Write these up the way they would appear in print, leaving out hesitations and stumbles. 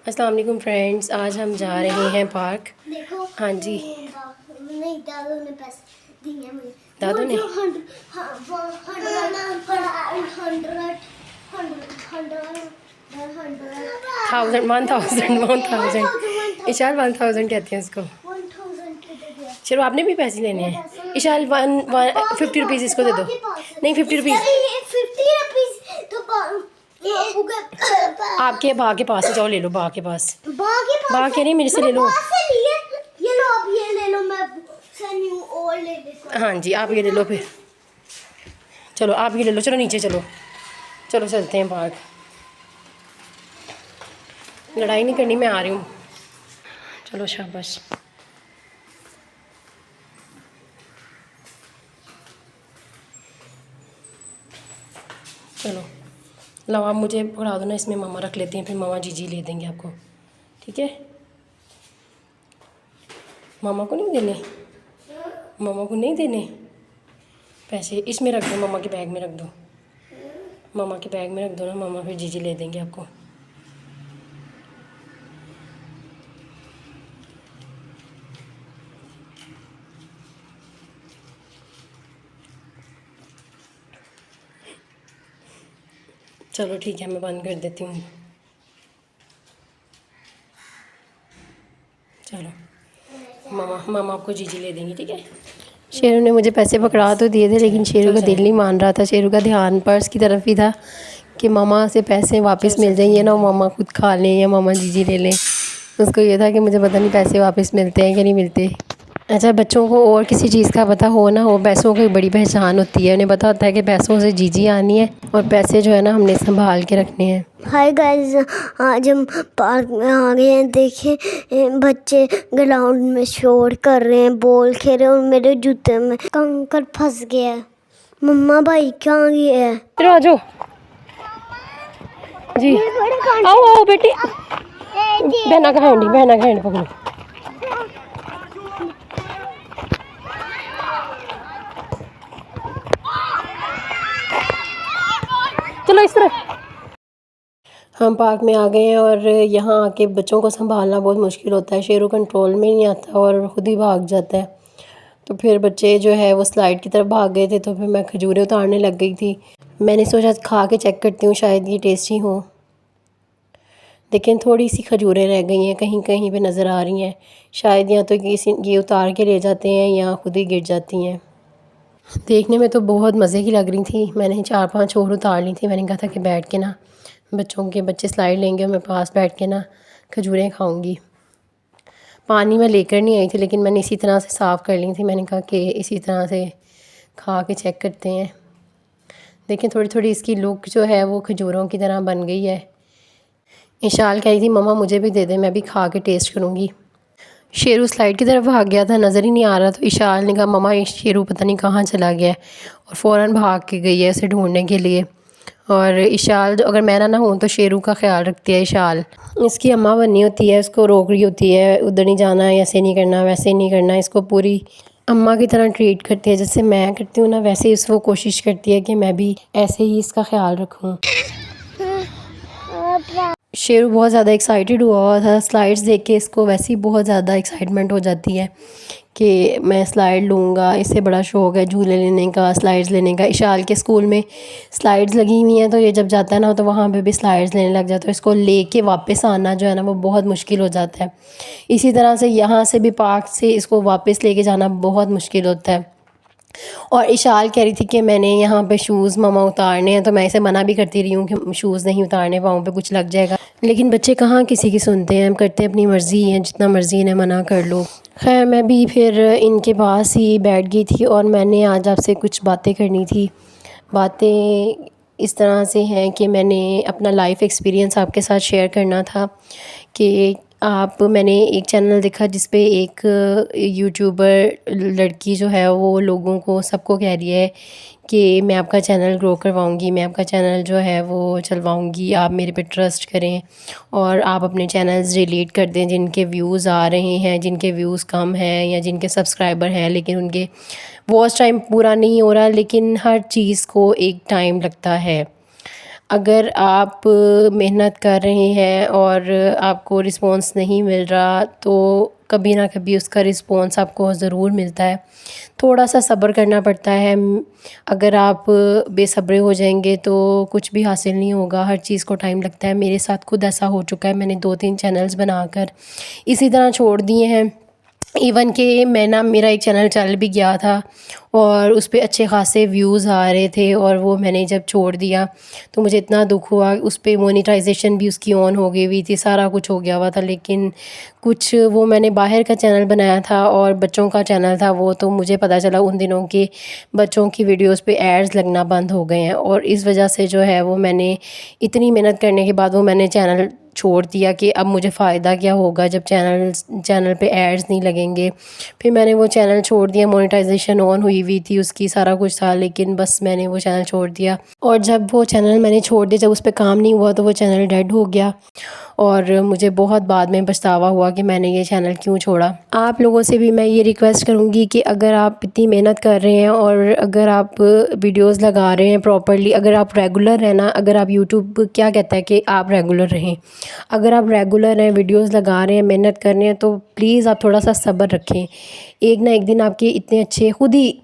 अस्सलाम वालेकुम फ्रेंड्स, आज हम जा रहे हैं पार्क। देखो हाँ जी। नहीं, दादू ने पैसे दिए मुझे। दादू ने? थाउजेंड, 1000 इशाल 1000 कहते हैं इसको। चलो आपने भी पैसे लेने हैं। इशाल 50 रुपीज़ इसको दे दो। नहीं 50 रुपीज़ आपके बा के पास है, जाओ ले लो बा के पास। बा के नहीं, मेरे से ले लो। ये लो, आप ये ले लो, मैं सन्यू और ले लेता हूँ। हाँ जी, आप ये ले लो फिर। चलो आप ये ले लो, चलो नीचे चलो। चलो चलते हैं पार्क। लड़ाई नहीं करनी, मैं आ रही हूँ। चलो शाबाश। चलो लाओ, आप मुझे पकड़ा दो ना, इसमें मामा रख लेते हैं, फिर मामा जीजी ले देंगे आपको। ठीक है? मामा को नहीं देने? मामा को नहीं देने पैसे? इसमें रख दो, मामा के बैग में रख दो। मामा के बैग में रख दो ना, मामा फिर जीजी ले देंगे आपको। चलो ठीक है, मैं बंद कर देती हूँ। चलो मामा आपको जीजी ले देंगी, ठीक है? शेरू ने मुझे पैसे पकड़ा तो दिए थे, लेकिन शेरू का दिल नहीं मान रहा था। शेरू का ध्यान पर्स की तरफ ही था कि मामा से पैसे वापस मिल जाएंगे ना, मामा खुद खा लें या मामा जीजी ले लें। उसको ये था कि मुझे पता नहीं पैसे वापस मिलते हैं कि नहीं मिलते। अच्छा, बच्चों को और किसी चीज़ का पता हो ना हो, पैसों की बड़ी पहचान होती है। उन्हें पता होता है कि पैसों से जीजी आनी है और पैसे जो है ना हमने संभाल के रखने हैं। हाय गाइस, आज हम पार्क में आ गए हैं। देखिए बच्चे ग्राउंड में शोर कर रहे हैं, बॉल खेल रहे हैं और मेरे जूते में कंकर फंस गया है। मम्मा भाई कहाँ गए हैं? चलो आ जाओ जी। आओ आओ बेटी, बहना का हैंड, बहना का हैंड पकड़ो। चलो इस तरह। हम पार्क में आ गए हैं और यहाँ आके बच्चों को संभालना बहुत मुश्किल होता है। शेरू कंट्रोल में नहीं आता और ख़ुद ही भाग जाता है। तो फिर बच्चे जो है वो स्लाइड की तरफ भाग गए थे, तो फिर मैं खजूरें उतारने लग गई थी। मैंने सोचा खा के चेक करती हूँ, शायद ये टेस्टी हो। लेकिन थोड़ी सी खजूरें रह गई हैं, कहीं कहीं पे नज़र आ रही हैं। शायद या तो किसी ये उतार के ले जाते हैं या खुद ही गिर जाती हैं। देखने में तो बहुत मज़े की लग रही थी। मैंने 4-5 और उतार ली थी। मैंने कहा था कि बैठ के ना बच्चे स्लाइड लेंगे और मैं पास बैठ के ना खजूरें खाऊंगी। पानी मैं लेकर नहीं आई थी, लेकिन मैंने इसी तरह से साफ़ कर ली थी। मैंने कहा कि इसी तरह से खा के चेक करते हैं। देखें थोड़ी थोड़ी इसकी लुक जो है वो खजूरों की तरह बन गई है। इशाल कह रही थी मम्मा मुझे भी दे दे, मैं भी खा के टेस्ट करूँगी। शेरू स्लाइड की तरफ भाग गया था, नज़र ही नहीं आ रहा। तो इशाल ने कहा मम्मा ये शेरू पता नहीं कहाँ चला गया है, और फ़ौरन भाग के गई है इसे ढूंढने के लिए। और इशाल अगर मैं ना हूँ तो शेरू का ख्याल रखती है इशाल। इसकी अम्मा बनी होती है, उसको रोक रही होती है उधर नहीं जाना, ऐसे नहीं करना, वैसे नहीं करना। इसको पूरी अम्मा की तरह ट्रीट करती है, जैसे मैं करती हूँ ना वैसे ही वो कोशिश करती है कि मैं भी ऐसे ही इसका ख्याल रखूँ। शेरू बहुत ज़्यादा एक्साइटेड हुआ था स्लाइड्स देख के। इसको वैसे ही बहुत ज़्यादा एक्साइटमेंट हो जाती है कि मैं स्लाइड लूँगा। इसे बड़ा शौक़ है झूले लेने का, स्लाइड्स लेने का। इशाल के स्कूल में स्लाइड्स लगी हुई हैं, तो ये जब जाता है ना तो वहाँ पे भी स्लाइड्स लेने लग जाता है। इसको लेके वापस आना जो है ना वो बहुत मुश्किल हो जाता है। इसी तरह से यहाँ से भी पार्क से इसको वापस लेके जाना बहुत मुश्किल होता है। और इशाल कह रही थी कि मैंने यहाँ पे शूज़ मामा उतारने हैं, तो मैं इसे मना भी करती रही हूँ कि शूज़ नहीं उतारने, पाँव पे कुछ लग जाएगा। लेकिन बच्चे कहाँ किसी की सुनते हैं, हम करते हैं अपनी मर्ज़ी है, जितना मर्ज़ी इन्हें मना कर लो। खैर मैं भी फिर इनके पास ही बैठ गई थी और मैंने आज आपसे कुछ बातें करनी थी। बातें इस तरह से हैं कि मैंने अपना लाइफ एक्सपीरियंस आपके साथ शेयर करना था कि मैंने एक चैनल देखा जिस पे एक यूट्यूबर लड़की जो है वो लोगों को सबको कह रही है कि मैं आपका चैनल ग्रो करवाऊंगी, मैं आपका चैनल जो है वो चलवाऊंगी, आप मेरे पे ट्रस्ट करें और आप अपने चैनल्स डिलीट कर दें जिनके व्यूज़ आ रहे हैं, जिनके व्यूज़ कम हैं या जिनके सब्सक्राइबर हैं लेकिन उनके वॉच टाइम पूरा नहीं हो रहा। लेकिन हर चीज़ को एक टाइम लगता है। अगर आप मेहनत कर रहे हैं और आपको रिस्पॉन्स नहीं मिल रहा तो कभी ना कभी उसका रिस्पॉन्स आपको ज़रूर मिलता है। थोड़ा सा सब्र करना पड़ता है। अगर आप बेसब्रे हो जाएंगे तो कुछ भी हासिल नहीं होगा। हर चीज़ को टाइम लगता है। मेरे साथ खुद ऐसा हो चुका है। मैंने 2-3 चैनल्स बनाकर इसी तरह छोड़ दिए हैं। इवन कि मेरा एक चैनल चल भी गया था और उस पे अच्छे ख़ासे व्यूज़ आ रहे थे और वो मैंने जब छोड़ दिया तो मुझे इतना दुख हुआ। उस पे मोनेटाइजेशन भी उसकी ऑन हो गई हुई थी, सारा कुछ हो गया हुआ था, लेकिन कुछ वो मैंने बाहर का चैनल बनाया था और बच्चों का चैनल था वो, तो मुझे पता चला उन दिनों कि बच्चों की वीडियोस पे एड्स लगना बंद हो गए हैं और इस वजह से जो है वो मैंने इतनी मेहनत करने के बाद वो मैंने चैनल छोड़ दिया कि अब मुझे फ़ायदा क्या होगा जब चैनल पे एड्स नहीं लगेंगे। फिर मैंने वो चैनल छोड़ दिया। मोनेटाइजेशन ऑन हुई हुई थी उसकी, सारा कुछ था, लेकिन बस मैंने वो चैनल छोड़ दिया। और जब वो चैनल मैंने छोड़ दिया, जब उस पर काम नहीं हुआ तो वो चैनल डेड हो गया और मुझे बहुत बाद में पछतावा हुआ कि मैंने ये चैनल क्यों छोड़ा। आप लोगों से भी मैं ये रिक्वेस्ट करूँगी कि अगर आप इतनी मेहनत कर रहे हैं और अगर आप वीडियोस लगा रहे हैं प्रॉपर्ली, अगर आप रेगुलर रहना, अगर आप यूट्यूब क्या कहता है कि आप रेगुलर रहें, अगर आप रेगुलर हैं, वीडियोस लगा रहे हैं, मेहनत कर रहे हैं, तो प्लीज़ आप थोड़ा सा सब्र रखें। एक ना एक दिन आपके इतने अच्छे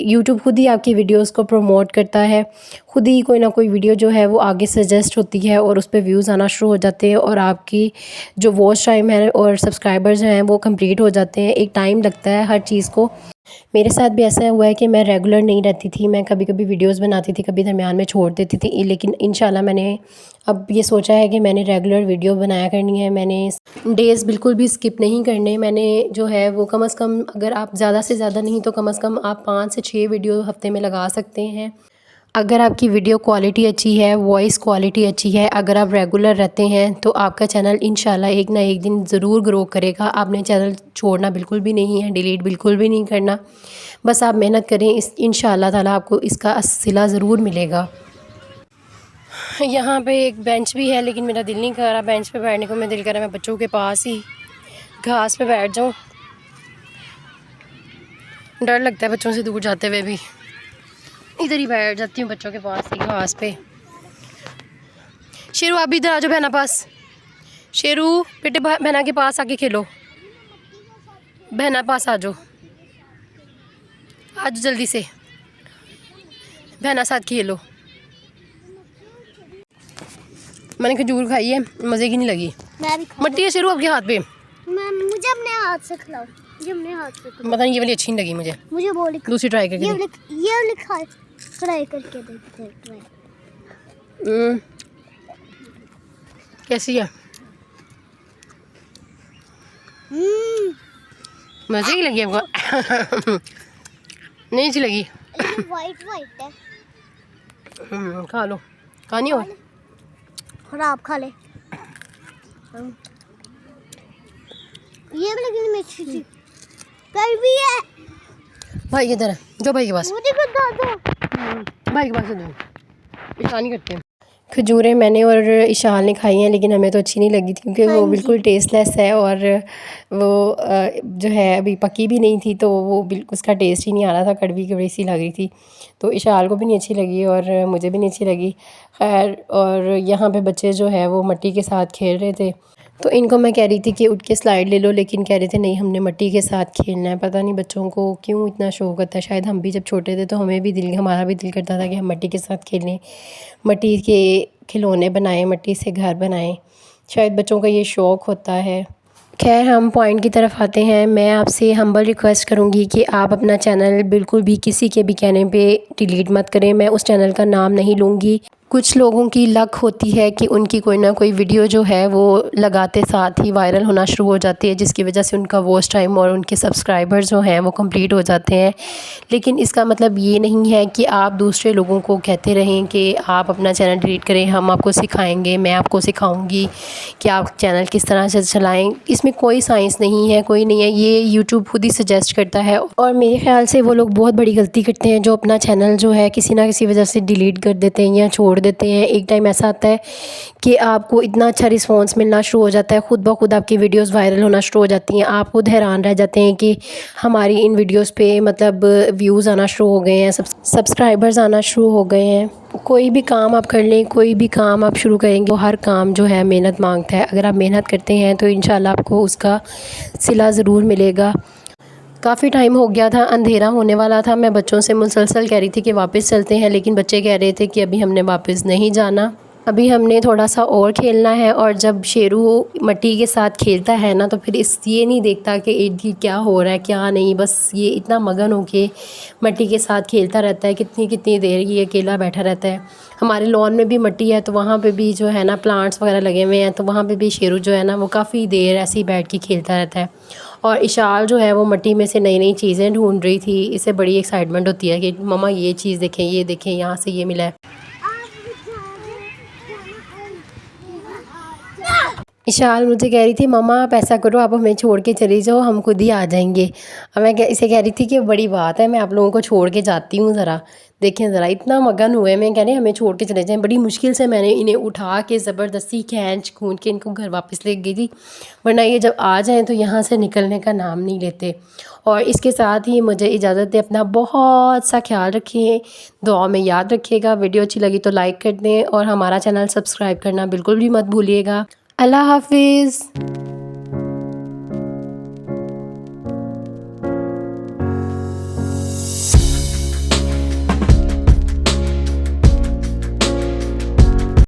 यूट्यूब खुद ही आपकी वीडियोस को प्रमोट करता है। खुद ही कोई ना कोई वीडियो जो है वो आगे सजेस्ट होती है और उस पर व्यूज़ आना शुरू हो जाते हैं और आपकी जो वॉच टाइम है और सब्सक्राइबर्स हैं वो कंप्लीट हो जाते हैं। एक टाइम लगता है हर चीज़ को। मेरे साथ भी ऐसा हुआ है कि मैं रेगुलर नहीं रहती थी। मैं कभी कभी वीडियोस बनाती थी, कभी दरमियान में छोड़ देती थी, लेकिन इंशाल्लाह मैंने अब ये सोचा है कि मैंने रेगुलर वीडियो बनाया करनी है। मैंने डेज़ बिल्कुल भी स्किप नहीं करने। मैंने जो है वो कम से कम, अगर आप ज़्यादा से ज़्यादा नहीं तो कम से कम आप 5 से 6 वीडियो हफ्ते में लगा सकते हैं। अगर आपकी वीडियो क्वालिटी अच्छी है, वॉइस क्वालिटी अच्छी है, अगर आप रेगुलर रहते हैं तो आपका चैनल इंशाल्लाह एक ना एक दिन ज़रूर ग्रो करेगा। आपने चैनल छोड़ना बिल्कुल भी नहीं है, डिलीट बिल्कुल भी नहीं करना। बस आप मेहनत करें, इंशाल्लाह ताला आपको इसका सिला ज़रूर मिलेगा। यहाँ पे एक बेंच भी है, लेकिन मेरा दिल नहीं कर रहा बेंच पे बैठने को। मैं दिल कर रहा है मैं बच्चों के पास ही घास पे बैठ जाऊँ। डर लगता है बच्चों से दूर जाते हुए भी। इधर ही बैठ जाती हूँ बच्चों के पास ही घास पे। शेरू आप भी इधर आ जाओ बहना पास। शेरू बेटे बहना के पास आके खेलो। बहना पास आ जाओ, आज जल्दी से बहना साथ खेलो। मैंने खजूर खाई है, मज़े की नहीं लगी। मट्टी है शेरू आपके हाथ पे। मुझे अपने हाथ से खिलाओ, मुझे अपने हाथ से खिलाओ। पता नहीं ये वाली अच्छी नहीं लगी मुझे वो दूसरी ट्राई करके ये लिखा ट्राई करके देखते हैं। ट्राई कैसी है? मज़े की लगी आपको? नहीं अच्छी लगी। वाइट है। खा लो, खानी हो? खराब खा ले। ये भी लेकिन मिर्ची थी। कल भी है। भाई किधर है? जो भाई के पास। मुझे बता दो। भाई के पास दो। ईशान करते हैं। खजूरें मैंने और इशाल ने खाई हैं, लेकिन हमें तो अच्छी नहीं लगी थी क्योंकि वो बिल्कुल टेस्टलेस है और वो जो है अभी पकी भी नहीं थी, तो वो बिल्कुल उसका टेस्ट ही नहीं आ रहा था। कड़वी कड़वी सी लग रही थी, तो इशाल को भी नहीं अच्छी लगी और मुझे भी नहीं अच्छी लगी। खैर, और यहाँ पे बच्चे जो है वो मिट्टी के साथ खेल रहे थे, तो इनको मैं कह रही थी कि उठ के स्लाइड ले लो, लेकिन कह रहे थे नहीं हमने मिट्टी के साथ खेलना है। पता नहीं बच्चों को क्यों इतना शौक़ होता है। शायद हम भी जब छोटे थे तो हमारा भी दिल करता था कि हम मिट्टी के साथ खेलें, मिट्टी के खिलौने बनाएं, मिट्टी से घर बनाएं। शायद बच्चों का ये शौक़ होता है। खैर, हम पॉइंट की तरफ आते हैं। मैं आपसे हम्बल रिक्वेस्ट करूंगी कि आप अपना चैनल बिल्कुल भी किसी के भी कहने पे डिलीट मत करें। मैं उस चैनल का नाम नहीं लूँगी। कुछ लोगों की लक होती है कि उनकी कोई ना कोई वीडियो जो है वो लगाते साथ ही वायरल होना शुरू हो जाती है, जिसकी वजह से उनका वॉच टाइम और उनके सब्सक्राइबर्स जो हैं वो कंप्लीट हो जाते हैं। लेकिन इसका मतलब ये नहीं है कि आप दूसरे लोगों को कहते रहें कि आप अपना चैनल डिलीट करें, हम आपको सिखाएंगे, मैं आपको सिखाऊंगी कि आप चैनल किस तरह से चलाएं। इसमें कोई साइंस नहीं है, कोई नहीं है, ये यूट्यूब खुद ही सजेस्ट करता है। और मेरे ख्याल से वो लोग बहुत बड़ी गलती करते हैं जो अपना चैनल जो है किसी ना किसी वजह से डिलीट कर देते हैं या छोड़ छोड़ देते हैं। एक टाइम ऐसा आता है कि आपको इतना अच्छा रिस्पांस मिलना शुरू हो जाता है, ख़ुद ब खुद आपकी वीडियोस वायरल होना शुरू हो जाती हैं। आप खुद हैरान रह जाते हैं कि हमारी इन वीडियोस पे मतलब व्यूज़ आना शुरू हो गए हैं, सब्सक्राइबर्स आना शुरू हो गए हैं। कोई भी काम आप कर लें, कोई भी काम आप शुरू करेंगे, तो हर काम जो है मेहनत मांगता है। अगर आप मेहनत करते हैं तो इंशाल्लाह आपको उसका सिला ज़रूर मिलेगा। काफ़ी टाइम हो गया था, अंधेरा होने वाला था। मैं बच्चों से मुसलसल कह रही थी कि वापस चलते हैं, लेकिन बच्चे कह रहे थे कि अभी हमने वापस नहीं जाना, अभी हमने थोड़ा सा और खेलना है। और जब शेरू मिट्टी के साथ खेलता है ना, तो फिर ये नहीं देखता कि इर्द-गिर्द क्या हो रहा है क्या नहीं, बस ये इतना मगन हो के मिट्टी के साथ खेलता रहता है। कितनी कितनी देर ये अकेला बैठा रहता है। हमारे लॉन में भी मिट्टी है, तो वहाँ पे भी जो है ना प्लांट्स वगैरह लगे हुए हैं, तो वहाँ पे भी शेरू जो है ना वो काफ़ी देर ऐसे ही बैठ के खेलता रहता है। और इशाल जो है वो मिट्टी में से नई नई चीज़ें ढूंढ रही थी। इसे बड़ी एक्साइटमेंट होती है कि मम्मा ये चीज़ देखें, ये देखें, यहाँ से ये मिला है। इशाल मुझे कह रही थी मम्मा आप ऐसा करो, आप हमें छोड़ के चली जाओ, हम खुद ही आ जाएंगे। और मैं इसे कह रही थी कि बड़ी बात है, मैं आप लोगों को छोड़ के जाती हूँ, ज़रा देखें, ज़रा इतना मगन हुए मैं कह रही हमें छोड़ के चले जाएं। बड़ी मुश्किल से मैंने इन्हें उठा के ज़बरदस्ती खींच खूंच के इनको घर वापस ले गई थी, वरना ये जब आ जाएँ तो यहाँ से निकलने का नाम नहीं लेते। और इसके साथ ही मुझे इजाज़त दें, अपना बहुत सा ख्याल रखिए, दुआ में याद रखिएगा। वीडियो अच्छी लगी तो लाइक कर दें और हमारा चैनल सब्सक्राइब करना बिल्कुल भी मत भूलिएगा। अल्लाह हाफिज़।